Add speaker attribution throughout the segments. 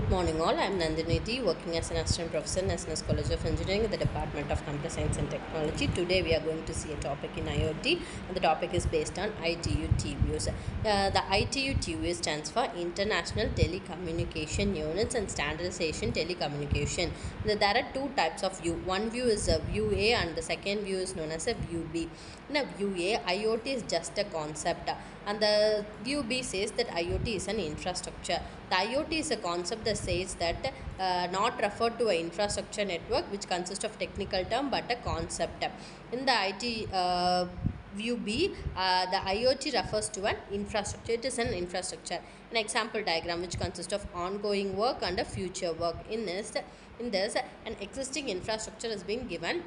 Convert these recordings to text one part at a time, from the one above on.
Speaker 1: Good morning all, I am Nandhini working as an assistant professor in SNS College of Engineering in the Department of Computer Science and Technology. Today we are going to see a topic in IoT and the topic is based on ITU-TVUs. The ITU-TVU stands for International Telecommunication Units and Standardization Telecommunication. There are two types of view. One view is a view A and the second view is known as a view B. In a view A, IoT is just a concept and the view B says that IoT is an infrastructure. The IoT is a concept that says that not referred to an infrastructure network which consists of technical term but a concept. In the IT view B, the IoT refers to an infrastructure. It is an infrastructure. An example diagram which consists of ongoing work and a future work. In this, an existing infrastructure is being given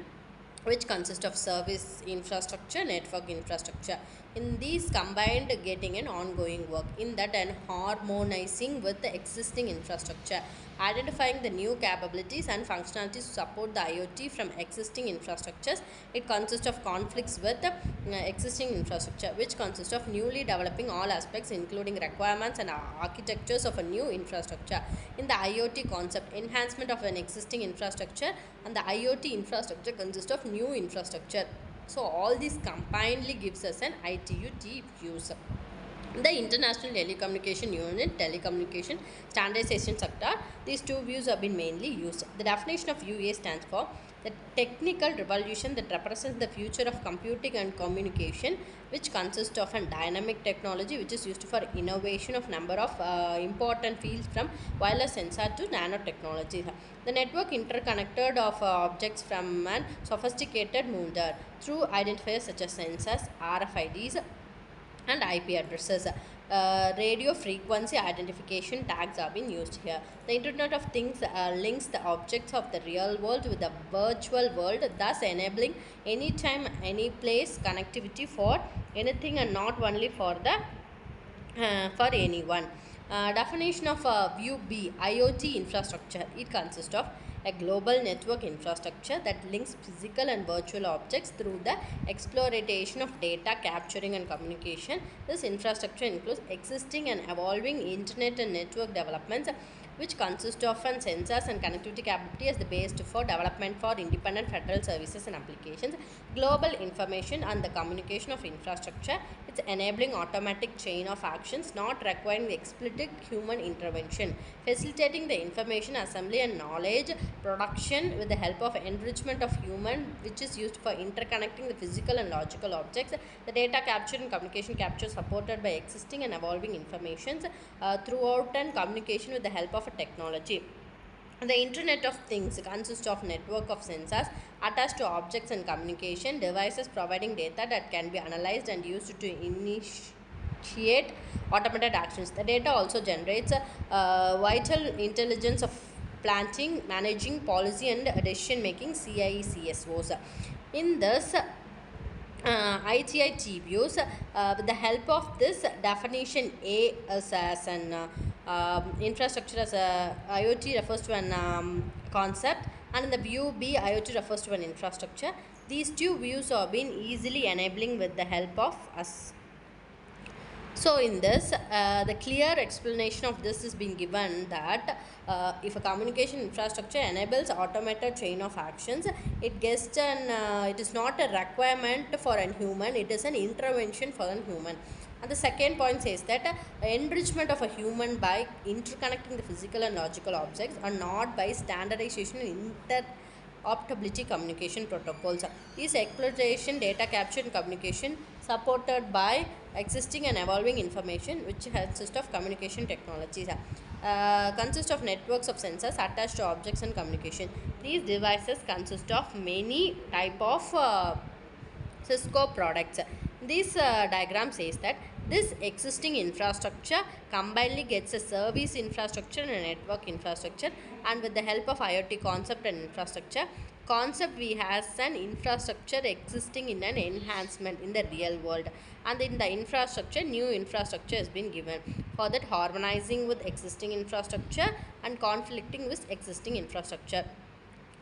Speaker 1: which consists of service infrastructure, network infrastructure. In these combined getting an ongoing work. In that and harmonizing with the existing infrastructure. Identifying the new capabilities and functionalities to support the IoT from existing infrastructures. It consists of conflicts with the existing infrastructure which consists of newly developing all aspects including requirements and architectures of a new infrastructure. In the IoT concept, enhancement of an existing infrastructure and the IoT infrastructure consists of new infrastructure. So all this combinedly gives us an ITU-T views. The International Telecommunication Unit, Telecommunication Standardization Sector, these two views have been mainly used. The definition of UA stands for the technical revolution that represents the future of computing and communication, which consists of a dynamic technology which is used for innovation of number of important fields from wireless sensor to nanotechnology. The network interconnected of objects from an sophisticated model through identifiers such as sensors, RFIDs, and IP addresses. Radio frequency identification tags have been used here. The Internet of Things links the objects of the real world with the virtual world, thus enabling anytime, any place connectivity for anything and not only for the for anyone. Definition of view B, IoT infrastructure. It consists of a global network infrastructure that links physical and virtual objects through the exploitation of data capturing and communication. This infrastructure includes existing and evolving internet and network developments which consist of sensors and connectivity capability as the base for development for independent federal services and applications. Global information and the communication of infrastructure. It's enabling automatic chain of actions not requiring the explicit human intervention, facilitating the information assembly and knowledge production with the help of enrichment of human, which is used for interconnecting the physical and logical objects. The data capture and communication capture supported by existing and evolving informations throughout and communication with the help of a technology. The Internet of Things consists of network of sensors attached to objects and communication devices providing data that can be analyzed and used to initiate automated actions. The data also generates vital intelligence of planning, managing, policy and decision making CIE/CSOs. In this ITI views, with the help of this definition, A is as an infrastructure, as a IoT refers to an concept, and in the view B, IoT refers to an infrastructure. These two views have been easily enabling with the help of us. So in this, the clear explanation of this is being given that if a communication infrastructure enables automated chain of actions, it gets it is not a requirement for a human, it is an intervention for a human. And the second point says that enrichment of a human by interconnecting the physical and logical objects and not by standardization and interoperability communication protocols. These exploitation, data capture and communication supported by existing and evolving information which consists of communication technologies. Consist of networks of sensors attached to objects and communication. These devices consist of many type of Cisco products. This diagram says that this existing infrastructure combinedly gets a service infrastructure and a network infrastructure, and with the help of IoT concept and infrastructure, concept we has an infrastructure existing in an enhancement in the real world, and in the infrastructure new infrastructure has been given. For that, harmonizing with existing infrastructure and conflicting with existing infrastructure.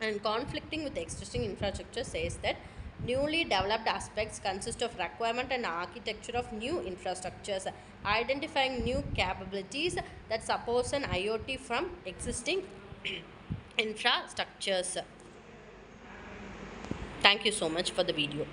Speaker 1: And conflicting with existing infrastructure says that Newly developed aspects consist of requirement and architecture of new infrastructures, identifying new capabilities that support an IoT from existing infrastructures. Thank you so much for the video.